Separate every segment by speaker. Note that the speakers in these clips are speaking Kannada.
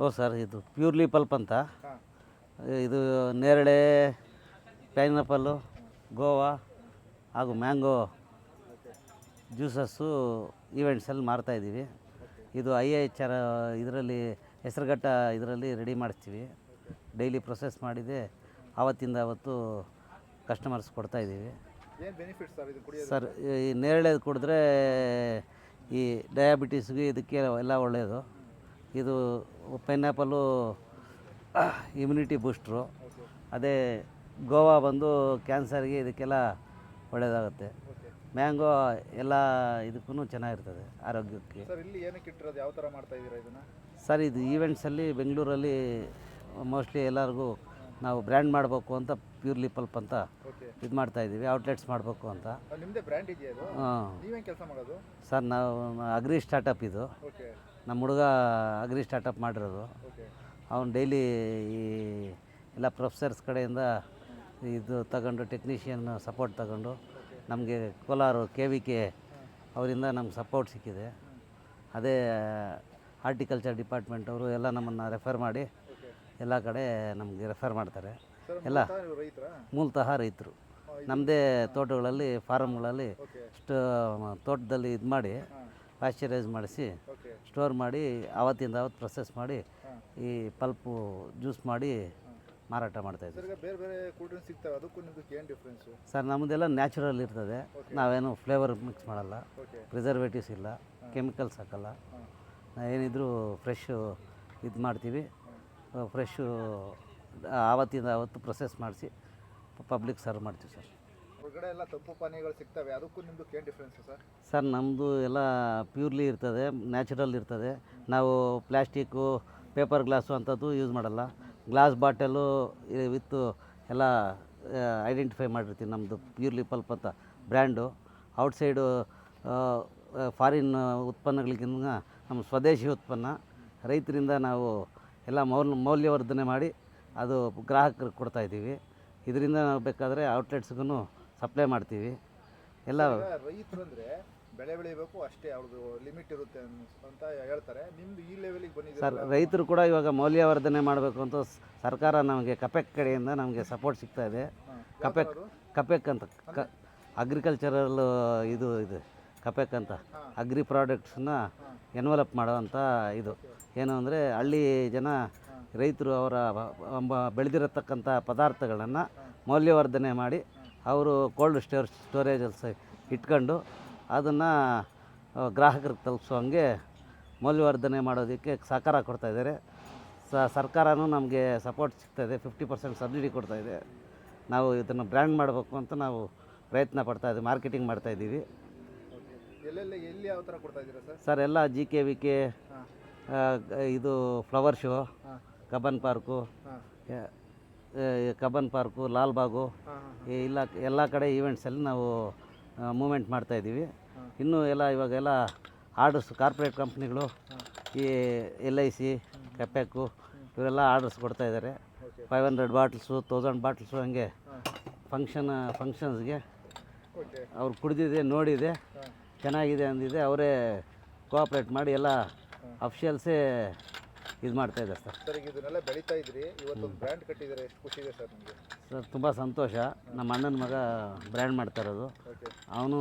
Speaker 1: ಓ ಸರ್, ಇದು ಪ್ಯೂರ್ಲಿ ಪಲ್ಪ್ ಅಂತ.
Speaker 2: ಹಾಂ.
Speaker 1: ಇದು ನೇರಳೆ, ಪೈನಾಪಲ್ಲು, ಗೋವಾ ಹಾಗೂ ಮ್ಯಾಂಗೋ ಜ್ಯೂಸಸ್ಸು ಈವೆಂಟ್ಸಲ್ಲಿ ಮಾರ್ತಾಯಿದ್ದೀವಿ. ಇದು IIHR ಇದರಲ್ಲಿ ಹೆಸರುಘಟ್ಟ ಇದರಲ್ಲಿ ರೆಡಿ ಮಾಡಿಸ್ತೀವಿ. ಡೈಲಿ ಪ್ರೊಸೆಸ್ ಮಾಡಿದೆ ಆವತ್ತಿಂದ ಅವತ್ತು ಕಸ್ಟಮರ್ಸ್ ಕೊಡ್ತಾಯಿದ್ದೀವಿ.
Speaker 2: ಏನು ಬೆನಿಫಿಟ್ಸ್ ಸರ್ ಇದು ಕುಡಿಯೋದು?
Speaker 1: ಸರ್, ಈ ನೇರಳೆ ಕುಡಿದ್ರೆ ಈ ಡಯಾಬಿಟೀಸ್ಗೆ ಇದಕ್ಕೆ ಎಲ್ಲ ಒಳ್ಳೆಯದು. ಇದು ಪೈನಾಪಲ್ಲು ಇಮ್ಯುನಿಟಿ ಬೂಸ್ಟ್ರು. ಅದೇ ಗೋವಾ ಬಂದು ಕ್ಯಾನ್ಸರ್ಗೆ ಇದಕ್ಕೆಲ್ಲ ಒಳ್ಳೆಯದಾಗುತ್ತೆ. ಮ್ಯಾಂಗೋ ಎಲ್ಲ ಇದಕ್ಕೂ ಚೆನ್ನಾಗಿರ್ತದೆ ಆರೋಗ್ಯಕ್ಕೆ.
Speaker 2: ಸರ್, ಇಲ್ಲಿ ಏನಕ್ಕೆ ಇಟ್ಟಿರೋದು? ಯಾವ ಥರ ಮಾಡ್ತಾ ಇದ್ದೀರಾ ಇದನ್ನು?
Speaker 1: ಸರ್, ಇದು ಈವೆಂಟ್ಸಲ್ಲಿ ಬೆಂಗಳೂರಲ್ಲಿ ಮೋಸ್ಟ್ಲಿ ಎಲ್ಲರಿಗೂ ನಾವು ಬ್ರ್ಯಾಂಡ್ ಮಾಡಬೇಕು ಅಂತ ಪ್ಯೂರ್ಲಿ ಪಲ್ಪ್ ಅಂತ ಇದು ಮಾಡ್ತಾಯಿದ್ದೀವಿ. ಔಟ್ಲೆಟ್ಸ್ ಮಾಡಬೇಕು ಅಂತ.
Speaker 2: ನಿಮ್ಮದೇ ಬ್ರ್ಯಾಂಡ್ ಇದೆಯಾ ಇದು?
Speaker 1: ಹಾಂ.
Speaker 2: ನೀವೇನು ಕೆಲಸ ಮಾಡೋದು?
Speaker 1: ಸರ್, ನಾವು ಅಗ್ರಿ ಸ್ಟಾರ್ಟಪ್ ಇದು.
Speaker 2: ಓಕೆ.
Speaker 1: ನಮ್ಮ ಹುಡುಗ ಅಗ್ರಿ ಸ್ಟಾರ್ಟಪ್ ಮಾಡಿರೋದು.
Speaker 2: ಓಕೆ.
Speaker 1: ಅವನು ಡೈಲಿ ಈ ಎಲ್ಲ ಪ್ರೊಫೆಸರ್ಸ್ ಕಡೆಯಿಂದ ಇದು ತಗೊಂಡು ಟೆಕ್ನಿಷಿಯನ್ ಸಪೋರ್ಟ್ ತಗೊಂಡು ನಮಗೆ ಕೋಲಾರ KVK ಅವರಿಂದ ನಮ್ಗೆ ಸಪೋರ್ಟ್ ಸಿಕ್ಕಿದೆ. ಅದೇ ಹಾರ್ಟಿಕಲ್ಚರ್ ಡಿಪಾರ್ಟ್ಮೆಂಟ್ ಅವರು ಎಲ್ಲ ನಮ್ಮನ್ನು ರೆಫರ್ ಮಾಡಿ ಎಲ್ಲ ಕಡೆ ನಮಗೆ ರೆಫರ್ ಮಾಡ್ತಾರೆ. ಎಲ್ಲ ಮೂಲತಃ ರೈತರು. ನಮ್ಮದೇ ತೋಟಗಳಲ್ಲಿ ಫಾರಮ್ಗಳಲ್ಲಿ ತೋಟದಲ್ಲಿ ಇದು ಮಾಡಿ ಪಾಶ್ಚರೈಸ್ ಮಾಡಿಸಿ ಸ್ಟೋರ್ ಮಾಡಿ ಆವತ್ತಿಂದ ಅವತ್ತು ಪ್ರೊಸೆಸ್ ಮಾಡಿ ಈ ಪಲ್ಪು ಜ್ಯೂಸ್ ಮಾಡಿ ಮಾರಾಟ ಮಾಡ್ತಾಯಿದ್ದೀವಿ.
Speaker 2: ಬೇರೆ ಬೇರೆ ಕೂಲ್ ಡ್ರಿಂಕ್ಸ್ ಸಿಗ್ತವೆ, ಅದಕ್ಕೂ ನಿಮ್ಮದಕ್ಕೆ ಏನು ಡಿಫ್ರೆನ್ಸು?
Speaker 1: ಸರ್, ನಮ್ಮದೆಲ್ಲ ನ್ಯಾಚುರಲ್ ಇರ್ತದೆ. ನಾವೇನು ಫ್ಲೇವರ್ ಮಿಕ್ಸ್ ಮಾಡಲ್ಲ, ಪ್ರಿಸರ್ವೇಟಿವ್ಸ್ ಇಲ್ಲ, ಕೆಮಿಕಲ್ಸ್ ಹಾಕಲ್ಲ. ಏನಿದ್ರು ಫ್ರೆಶ್ಶು ಇದು ಮಾಡ್ತೀವಿ. ಫ್ರೆಶ್ಶು ಆವತ್ತಿಂದ ಅವತ್ತು ಪ್ರೊಸೆಸ್ ಮಾಡಿಸಿ ಪಬ್ಲಿಕ್ ಸರ್ವ್ ಮಾಡ್ತೀವಿ ಸರ್.
Speaker 2: ಹೊರಗಡೆ ಎಲ್ಲ ತಂಪು ಪಾನೀಯಗಳು ಸಿಗ್ತವೆ, ಅದಕ್ಕೂ ನಿಮ್ಮದಕ್ಕೆ ಏನು ಡಿಫ್ರೆನ್ಸು ಸರ್?
Speaker 1: ಸರ್, ನಮ್ಮದು ಎಲ್ಲ ಪ್ಯೂರ್ಲಿ ಇರ್ತದೆ, ನ್ಯಾಚುರಲ್ ಇರ್ತದೆ. ನಾವು ಪ್ಲ್ಯಾಸ್ಟಿಕ್ಕು, ಪೇಪರ್ ಗ್ಲಾಸು ಅಂಥದ್ದು ಯೂಸ್ ಮಾಡಲ್ಲ. ಗ್ಲಾಸ್ ಬಾಟಲು ವಿತ್ತು ಎಲ್ಲ ಐಡೆಂಟಿಫೈ ಮಾಡಿರ್ತೀವಿ. ನಮ್ಮದು ಪ್ಯೂರ್ಲಿ ಪಲ್ಪ್ ಅಂತ ಬ್ರ್ಯಾಂಡು. ಔಟ್ಸೈಡು ಫಾರಿನ್ ಉತ್ಪನ್ನಗಳಿಗಿಂತ ನಮ್ಮ ಸ್ವದೇಶಿ ಉತ್ಪನ್ನ. ರೈತರಿಂದ ನಾವು ಎಲ್ಲ ಮೌಲ್ಯವರ್ಧನೆ ಮಾಡಿ ಅದು ಗ್ರಾಹಕರಿಗೆ ಕೊಡ್ತಾಯಿದ್ದೀವಿ. ಇದರಿಂದ ನಾವು ಬೇಕಾದರೆ ಔಟ್ಲೆಟ್ಸ್ಗೂ ಸಪ್ಲೈ ಮಾಡ್ತೀವಿ. ಎಲ್ಲ
Speaker 2: ರೈತರು ಅಂದರೆ ಬೆಳೆ ಬೆಳಿಬೇಕು ಅಷ್ಟೇ, ಅವ್ರದ್ದು ಲಿಮಿಟ್ ಇರುತ್ತೆ ಅಂತ ಹೇಳ್ತಾರೆ. ನಿಮ್ಮದು ಈ ಲೆವೆಲಿಗೆ ಬಂದಿದೆ
Speaker 1: ಸರ್. ರೈತರು ಕೂಡ ಇವಾಗ ಮೌಲ್ಯವರ್ಧನೆ ಮಾಡಬೇಕು ಅಂತ ಸರ್ಕಾರ ನಮಗೆ ಕಪೆಕ್ ಕಡೆಯಿಂದ ನಮಗೆ ಸಪೋರ್ಟ್ ಸಿಗ್ತಾ ಇದೆ. ಕಪೆಕ್ ಅಂತ ಅಗ್ರಿಕಲ್ಚರಲ್ ಇದು ಕಪೆಕ್ ಅಂತ ಅಗ್ರಿ ಪ್ರಾಡಕ್ಟ್ಸನ್ನ ಎನ್ವಲಪ್ ಮಾಡೋವಂಥ ಇದು ಏನು ಅಂದರೆ ಹಳ್ಳಿ ಜನ ರೈತರು ಅವರ ಬೆಳೆದಿರತಕ್ಕಂಥ ಪದಾರ್ಥಗಳನ್ನು ಮೌಲ್ಯವರ್ಧನೆ ಮಾಡಿ ಅವರು ಕೋಲ್ಡ್ ಸ್ಟೋರೇಜಲ್ಲಿ ಇಟ್ಕೊಂಡು ಅದನ್ನು ಗ್ರಾಹಕರಿಗೆ ತಲುಪಿಸೋಂಗೆ ಮೌಲ್ಯವರ್ಧನೆ ಮಾಡೋದಕ್ಕೆ ಸಹಕಾರ ಕೊಡ್ತಾಯಿದ್ದಾರೆ. ಸರ್ಕಾರನೂ ನಮಗೆ ಸಪೋರ್ಟ್ ಸಿಗ್ತಾಯಿದೆ. 50% ಸಬ್ಸಿಡಿ ಕೊಡ್ತಾಯಿದೆ. ನಾವು ಇದನ್ನು ಬ್ರ್ಯಾಂಡ್ ಮಾಡಬೇಕು ಅಂತ ನಾವು ಪ್ರಯತ್ನ ಪಡ್ತಾಯಿದ್ದೀವಿ, ಮಾರ್ಕೆಟಿಂಗ್ ಮಾಡ್ತಾಯಿದ್ದೀವಿ.
Speaker 2: ಎಲ್ಲಿ ಯಾವ ಥರ ಕೊಡ್ತಾ ಇದ್ದೀರಾ ಸರ್?
Speaker 1: ಸರ್, ಎಲ್ಲ GKVK, ಇದು flower show, Cubbon park, Lalbagh, ಎಲ್ಲ ಕಡೆ ಈವೆಂಟ್ಸಲ್ಲಿ ನಾವು ಮೂಮೆಂಟ್ ಮಾಡ್ತಾಯಿದ್ದೀವಿ. ಇನ್ನೂ ಇವಾಗೆಲ್ಲ ಆರ್ಡರ್ಸ್ ಕಾರ್ಪೊರೇಟ್ ಕಂಪ್ನಿಗಳು, ಈ LIC, ಕಪೆಕ್ಕು ಇವರೆಲ್ಲ ಆರ್ಡರ್ಸ್ ಕೊಡ್ತಾಯಿದ್ದಾರೆ. 500 ಬಾಟ್ಲ್ಸು, 1000 ಬಾಟ್ಲ್ಸು ಹಂಗೆ ಫಂಕ್ಷನ್ಸ್ಗೆ ಅವ್ರು ಕುಡಿದಿದೆ, ನೋಡಿದೆ, ಚೆನ್ನಾಗಿದೆ ಅಂದಿದೆ, ಅವರೇ ಕೋಆಪ್ರೇಟ್ ಮಾಡಿ ಎಲ್ಲ ಅಫಿಷಿಯಲ್ಸೇ ಇದು ಮಾಡ್ತಾಯಿದ್ದಾರೆ ಸರ್.
Speaker 2: ಸರ್, ಇದನ್ನೆಲ್ಲ ಬೆಳೀತಾ ಇದ್ರಿ, ಇವತ್ತು ಬ್ರ್ಯಾಂಡ್ ಕಟ್ಟಿದ್ದಾರೆ, ಎಷ್ಟು ಖುಷಿ ಇದೆ ಸರ್ ನಿಮಗೆ?
Speaker 1: ಸರ್, ತುಂಬ ಸಂತೋಷ. ನಮ್ಮ ಅಣ್ಣನ ಮಗ ಬ್ರ್ಯಾಂಡ್ ಮಾಡ್ತಾ ಇರೋದು. ಅವನು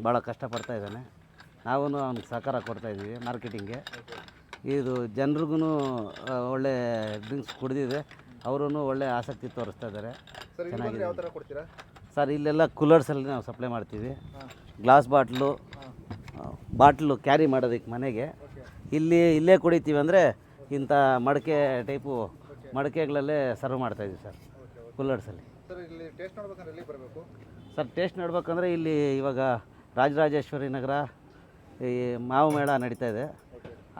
Speaker 1: ಭಾಳ ಕಷ್ಟಪಡ್ತಾ ಇದ್ದಾನೆ. ನಾವು ಅವ್ನಿಗೆ ಸಹಕಾರ ಕೊಡ್ತಾಯಿದ್ದೀವಿ ಮಾರ್ಕೆಟಿಂಗ್ಗೆ. ಇದು ಜನರಿಗೂ ಒಳ್ಳೆ ಡ್ರಿಂಕ್ಸ್ ಕುಡಿದಿದೆ, ಅವರು ಒಳ್ಳೆ ಆಸಕ್ತಿ ತೋರಿಸ್ತಾ ಇದ್ದಾರೆ.
Speaker 2: ಚೆನ್ನಾಗಿದೆ. ಯಾವ ಥರ ಕೊಡ್ತೀರಾ
Speaker 1: ಸರ್? ಇಲ್ಲೆಲ್ಲ ಕೂಲರ್ಸಲ್ಲಿ ನಾವು ಸಪ್ಲೈ ಮಾಡ್ತೀವಿ. ಗ್ಲಾಸ್ ಬಾಟ್ಲು ಕ್ಯಾರಿ ಮಾಡೋದಕ್ಕೆ ಮನೆಗೆ ಇಲ್ಲೇ ಕುಡಿತೀವಿ. ಅಂದರೆ ಇಂಥ ಮಡಕೆ ಟೈಪು ಮಡಕೆಗಳಲ್ಲೇ ಸರ್ವ್ ಮಾಡ್ತಾಯಿದ್ದೀವಿ ಸರ್ ಕೂಲರ್ಸಲ್ಲಿ.
Speaker 2: ಸರ್, ಇಲ್ಲಿ ಟೇಸ್ಟ್ ನೋಡ್ಬೇಕಂದ್ರೆ ಎಲ್ಲಿ ಬರಬೇಕು
Speaker 1: ಸರ್? ಟೇಸ್ಟ್ ನೋಡ್ಬೇಕಂದ್ರೆ ಇಲ್ಲಿ ಇವಾಗ ರಾಜರಾಜೇಶ್ವರಿ ನಗರ ಈ ಮಾವು ಮೇಳ ನಡೀತಾ ಇದೆ,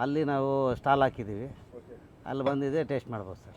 Speaker 1: ಅಲ್ಲಿ ನಾವು ಸ್ಟಾಲ್ ಹಾಕಿದ್ದೀವಿ. ಅಲ್ಲಿ ಬಂದಿದೆ, ಟೇಸ್ಟ್ ಮಾಡ್ಬೋದು ಸರ್.